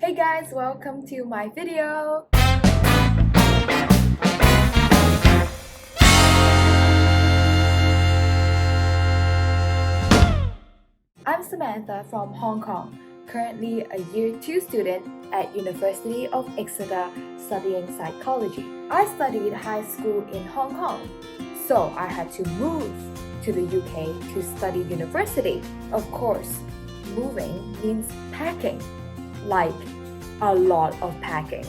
Hey guys, welcome to my video! I'm Samantha from Hong Kong, currently a Year 2 student at University of Exeter studying psychology. I studied high school in Hong Kong, so I had to move to the UK to study university. Of course, moving means packing, like a lot of packing.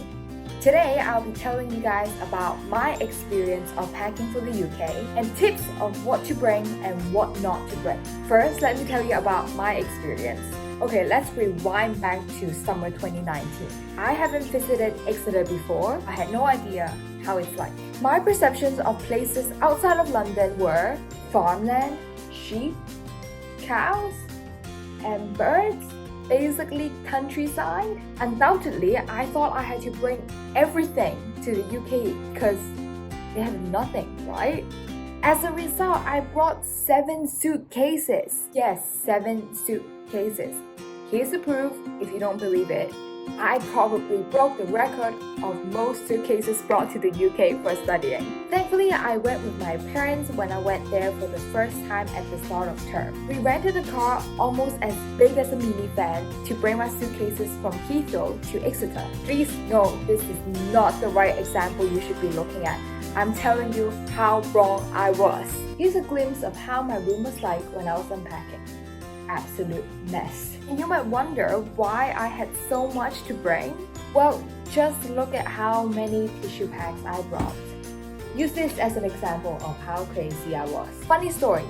Today, I'll be telling you guys about my experience of packing for the UK and tips of what to bring and what not to bring. First, let me tell you about my experience. Okay, let's rewind back to summer 2019. I haven't visited Exeter before. I had no idea how it's like. My perceptions of places outside of London were farmland, sheep, cows, and birds. Basically countryside. Undoubtedly, I thought I had to bring everything to the UK because they have nothing, right? As a result, I brought 7 suitcases. Yes, 7 suitcases. Here's the proof if you don't believe it. I probably broke the record of most suitcases brought to the UK for studying. Thankfully, I went with my parents when I went there for the first time at the start of term. We rented a car almost as big as a minivan to bring my suitcases from Heathrow to Exeter. Please note, this is not the right example you should be looking at. I'm telling you how wrong I was. Here's a glimpse of how my room was like when I was unpacking. Absolute mess. And you might wonder why I had so much to bring. Well, just look at how many tissue packs I brought. Use this as an example of how crazy I was. Funny story,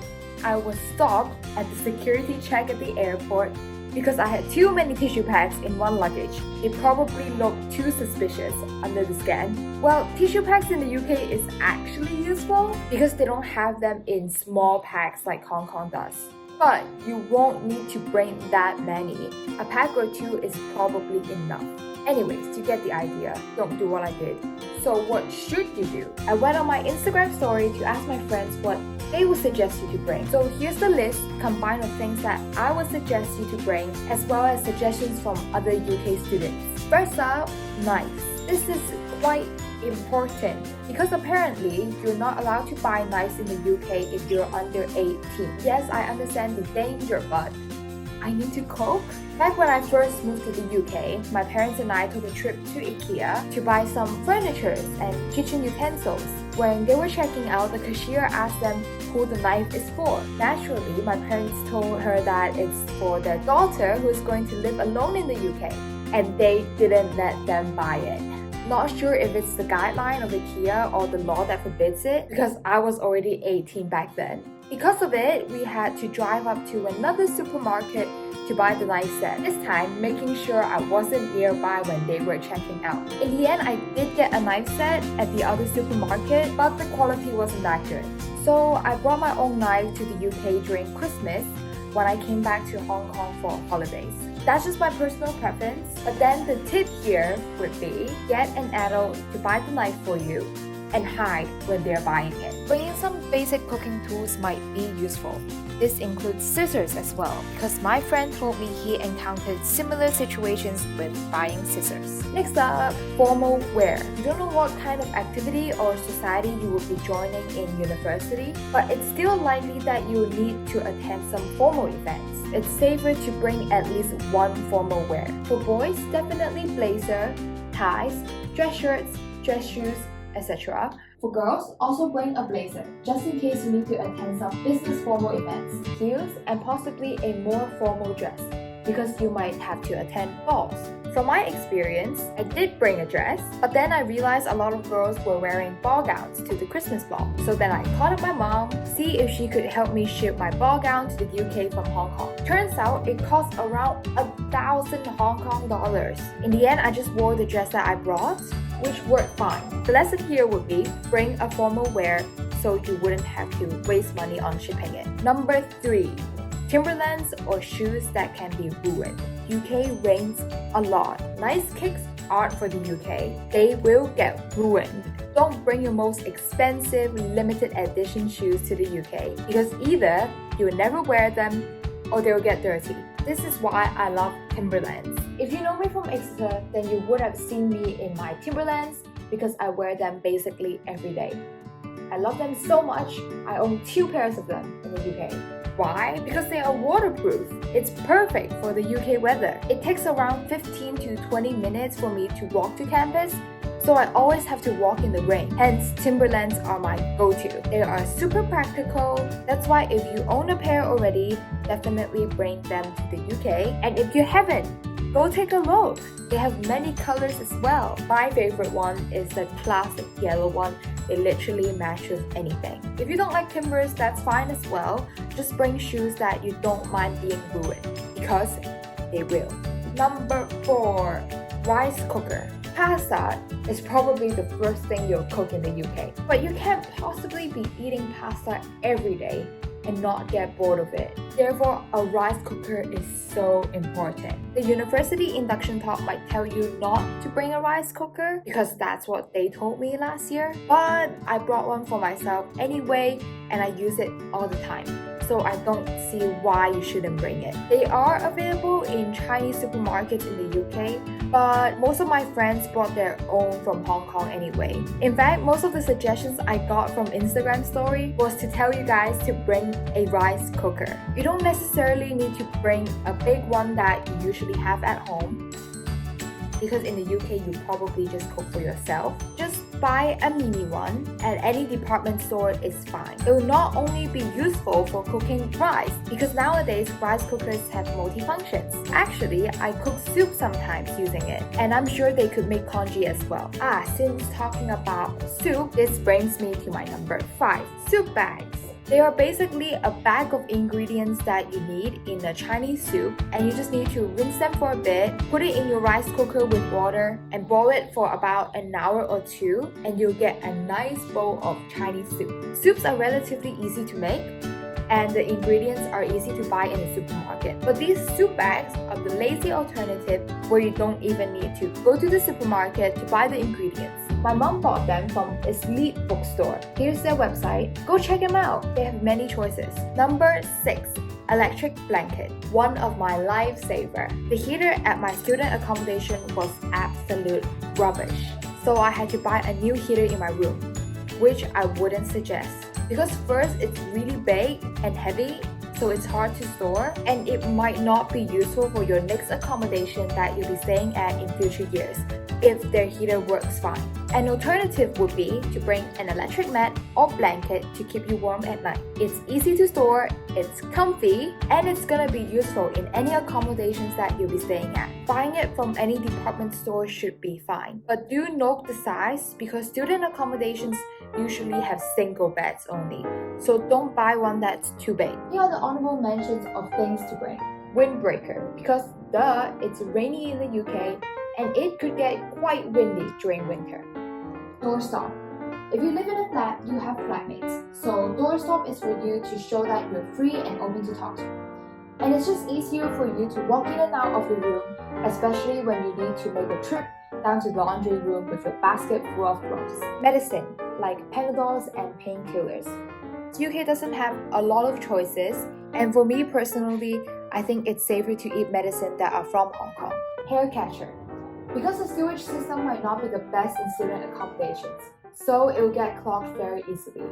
I was stopped at the security check at the airport because I had too many tissue packs in one luggage. It probably looked too suspicious under the scan. Well, tissue packs in the UK is actually useful because they don't have them in small packs like Hong Kong does. But you won't need to bring that many. A pack or 2 is probably enough. Anyways, you get the idea. Don't do what I did. So what should you do? I went on my Instagram story to ask my friends what they would suggest you to bring. So here's the list combined of things that I would suggest you to bring, as well as suggestions from other UK students. First up, knives. This is quite important because apparently you're not allowed to buy knives in the UK if you're under 18. Yes, I understand the danger, but I need to cope. Back when I first moved to the UK, my parents and I took a trip to IKEA to buy some furniture and kitchen utensils. When they were checking out, the cashier asked them who the knife is for. Naturally, my parents told her that it's for their daughter who is going to live alone in the UK, and they didn't let them buy it. Not sure if it's the guideline of IKEA or the law that forbids it, because I was already 18 back then. Because of it, we had to drive up to another supermarket to buy the knife set, this time making sure I wasn't nearby when they were checking out. In the end, I did get a knife set at the other supermarket, but the quality wasn't that good. So I brought my own knife to the UK during Christmas when I came back to Hong Kong for holidays. That's just my personal preference, but then the tip here would be get an adult to buy the knife for you and hide when they're buying it. Bringing some basic cooking tools might be useful. This includes scissors as well, because my friend told me he encountered similar situations with buying scissors. Next up, formal wear. You don't know what kind of activity or society you will be joining in university, but it's still likely that you will need to attend some formal events. It's safer to bring at least one formal wear. For boys, definitely blazer, ties, dress shirts, dress shoes, etc. For girls, also bring a blazer, just in case you need to attend some business formal events, heels, and possibly a more formal dress, because you might have to attend balls. From my experience, I did bring a dress, but then I realized a lot of girls were wearing ball gowns to the Christmas ball. So then I called up my mom, see if she could help me ship my ball gown to the UK from Hong Kong. Turns out it cost around 1,000 Hong Kong dollars. In the end, I just wore the dress that I brought, which worked fine. The lesson here would be bring a formal wear so you wouldn't have to waste money on shipping it. Number 3. Timberlands or shoes that can be ruined. UK rains a lot. Nice kicks aren't for the UK. They will get ruined. Don't bring your most expensive limited edition shoes to the UK because either you will never wear them or they will get dirty. This is why I love Timberlands. If you know me from Exeter, then you would have seen me in my Timberlands because I wear them basically every day. I love them so much, I own 2 pairs of them in the UK. Why? Because they are waterproof. It's perfect for the UK weather. It takes around 15 to 20 minutes for me to walk to campus, so I always have to walk in the rain. Hence, Timberlands are my go-to. They are super practical. That's why if you own a pair already, definitely bring them to the UK. And if you haven't, go take a look. They have many colors as well. My favorite one is the classic yellow one. It literally matches anything. If you don't like Timbers, that's fine as well. Just bring shoes that you don't mind being ruined, because they will. Number 4, rice cooker. Pasta is probably the first thing you'll cook in the UK, but you can't possibly be eating pasta every day and not get bored of it. Therefore, a rice cooker is so important. The university induction talk might tell you not to bring a rice cooker because that's what they told me last year, but I brought one for myself anyway and I use it all the time. So I don't see why you shouldn't bring it. They are available in Chinese supermarkets in the UK, but most of my friends brought their own from Hong Kong anyway. In fact, most of the suggestions I got from Instagram story was to tell you guys to bring a rice cooker. You don't necessarily need to bring a big one that you usually have at home, because in the UK you probably just cook for yourself. Just buy a mini one at any department store is fine. It will not only be useful for cooking rice, because nowadays rice cookers have multi-functions. Actually, I cook soup sometimes using it, and I'm sure they could make congee as well. Since talking about soup, this brings me to my number 5, soup bags. They are basically a bag of ingredients that you need in a Chinese soup, and you just need to rinse them for a bit, put it in your rice cooker with water, and boil it for about an hour or 2, and you'll get a nice bowl of Chinese soup. Soups are relatively easy to make, and the ingredients are easy to buy in the supermarket. But these soup bags are the lazy alternative where you don't even need to go to the supermarket to buy the ingredients. My mom bought them from Elite Bookstore. Here's their website. Go check them out. They have many choices. Number 6. Electric blanket. One of my lifesaver. The heater at my student accommodation was absolute rubbish, so I had to buy a new heater in my room, which I wouldn't suggest. Because first, it's really big and heavy, so it's hard to store, and it might not be useful for your next accommodation that you'll be staying at in future years if their heater works fine. An alternative would be to bring an electric mat or blanket to keep you warm at night. It's easy to store, it's comfy, and it's gonna be useful in any accommodations that you'll be staying at. Buying it from any department store should be fine. But do note the size, because student accommodations usually have single beds only, so don't buy one that's too big. Here are the honorable mentions of things to bring. Windbreaker, because it's rainy in the UK and it could get quite windy during winter. Doorstop. If you live in a flat, you have flatmates, so doorstop is for you to show that you're free and open to talk to. And it's just easier for you to walk in and out of the room, especially when you need to make a trip down to the laundry room with a basket full of clothes. Medicine, like Panadols and painkillers. The UK doesn't have a lot of choices, and for me personally, I think it's safer to eat medicine that are from Hong Kong. Hair catcher. Because the sewage system might not be the best in student accommodations, so it will get clogged very easily.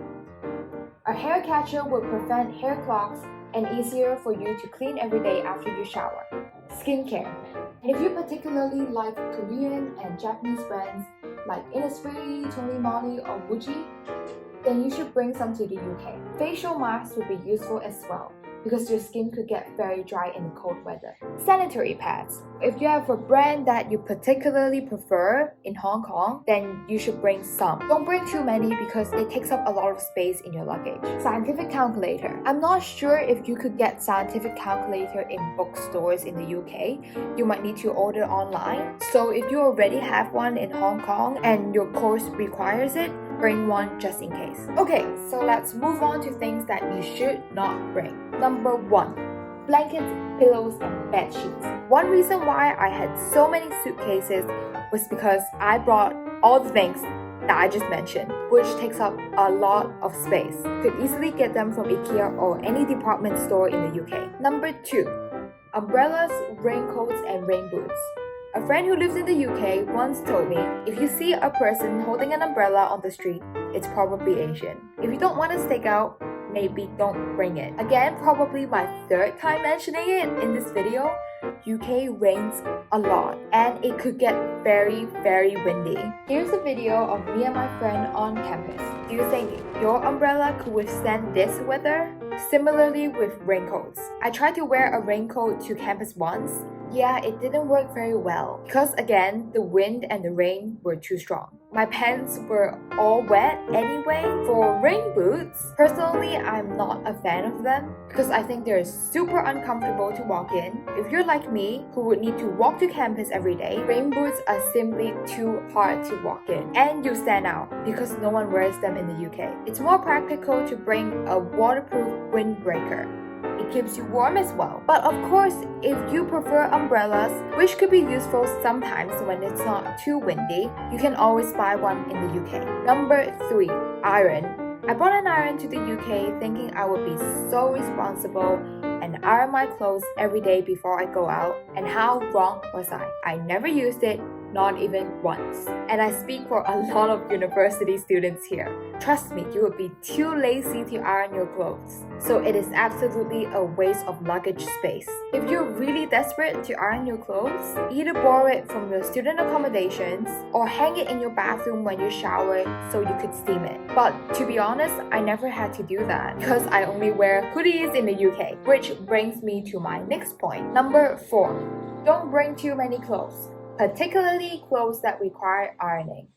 A hair catcher will prevent hair clogs and easier for you to clean every day after you shower. Skincare. And if you particularly like Korean and Japanese brands like Innisfree, Tony Moly, or Muji, then you should bring some to the UK. Facial masks would be useful as well, because your skin could get very dry in the cold weather. Sanitary pads. If you have a brand that you particularly prefer in Hong Kong, then you should bring some. Don't bring too many because it takes up a lot of space in your luggage. Scientific calculator. I'm not sure if you could get scientific calculator in bookstores in the UK. You might need to order online. So if you already have one in Hong Kong and your course requires it, bring one just in case. Okay, so let's move on to things that you should not bring. Number 1. Blankets, pillows, and bed sheets. One reason why I had so many suitcases was because I brought all the things that I just mentioned, which takes up a lot of space. You could easily get them from IKEA or any department store in the UK. Number 2. Umbrellas, raincoats, and rain boots. A friend who lives in the UK once told me, if you see a person holding an umbrella on the street, it's probably Asian. If you don't want to stick out, maybe don't bring it. Again, probably my third time mentioning it in this video. UK rains a lot and it could get very windy. Here's a video of me and my friend on campus. Do you think your umbrella could withstand this weather? Similarly with raincoats. I tried to wear a raincoat to campus once. Yeah, it didn't work very well because again, the wind and the rain were too strong. My pants were all wet anyway. For rain boots, personally, I'm not a fan of them because I think they're super uncomfortable to walk in. If you're like me, who would need to walk to campus every day, rain boots are simply too hard to walk in. And you stand out because no one wears them in the UK. It's more practical to bring a waterproof windbreaker. It keeps you warm as well. But of course, if you prefer umbrellas, which could be useful sometimes when it's not too windy, you can always buy one in the UK. Number 3, iron. I brought an iron to the UK thinking I would be so responsible and iron my clothes every day before I go out. And how wrong was I? I never used it, not even once. And I speak for a lot of university students here. Trust me, you would be too lazy to iron your clothes. So it is absolutely a waste of luggage space. If you're really desperate to iron your clothes, either borrow it from your student accommodations or hang it in your bathroom when you shower so you could steam it. But to be honest, I never had to do that because I only wear hoodies in the UK, which brings me to my next point. Number 4, don't bring too many clothes, particularly clothes that require ironing.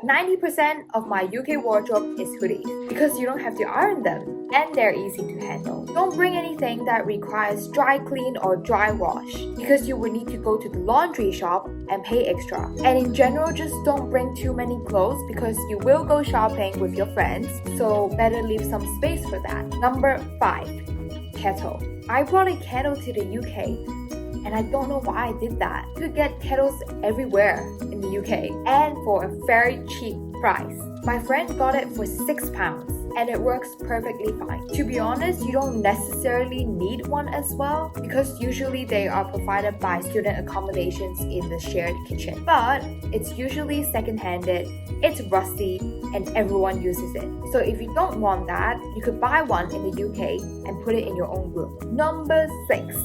90% of my UK wardrobe is hoodies because you don't have to iron them and they're easy to handle. Don't bring anything that requires dry clean or dry wash because you would need to go to the laundry shop and pay extra. And in general, just don't bring too many clothes because you will go shopping with your friends, so better leave some space for that. Number 5, kettle. I brought a kettle to the UK and I don't know why I did that. You could get kettles everywhere in the UK and for a very cheap price. My friend got it for £6 and it works perfectly fine. To be honest, you don't necessarily need one as well because usually they are provided by student accommodations in the shared kitchen. But it's usually second-handed, it's rusty, and everyone uses it. So if you don't want that, you could buy one in the UK and put it in your own room. Number 6.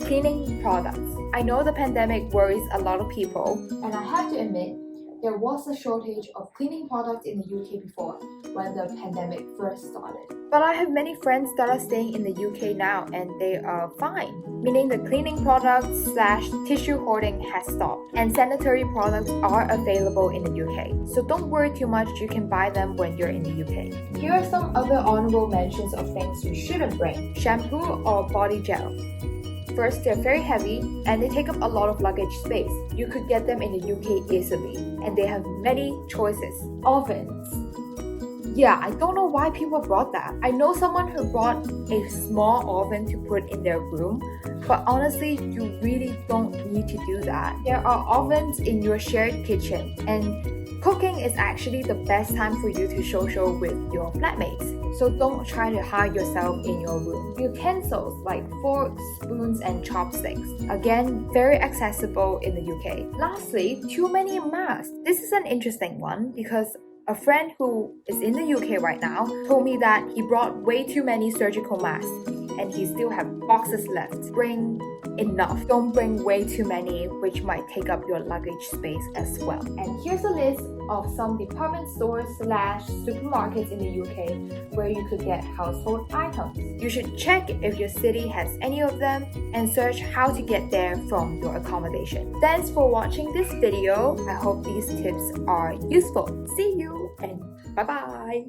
Cleaning products. I know the pandemic worries a lot of people, and I have to admit, there was a shortage of cleaning products in the UK before when the pandemic first started. But I have many friends that are staying in the UK now and they are fine, meaning the cleaning products / tissue hoarding has stopped and sanitary products are available in the UK. So don't worry too much, you can buy them when you're in the UK. Here are some other honorable mentions of things you shouldn't bring. Shampoo or body gel. First, they're very heavy and they take up a lot of luggage space. You could get them in the UK easily, and they have many choices. Ovens. Yeah, I don't know why people brought that. I know someone who brought a small oven to put in their room, but honestly, you really don't need to do that. There are ovens in your shared kitchen, and cooking is actually the best time for you to social with your flatmates. So don't try to hide yourself in your room. Utensils like forks, spoons, and chopsticks. Again, very accessible in the UK. Lastly, too many masks. This is an interesting one because a friend who is in the UK right now told me that he brought way too many surgical masks and he still have boxes left. Bring enough. Don't bring way too many, which might take up your luggage space as well. And here's a list of some department stores / supermarkets in the UK where you could get household items. You should check if your city has any of them and search how to get there from your accommodation. Thanks for watching this video. I hope these tips are useful. See you and bye-bye.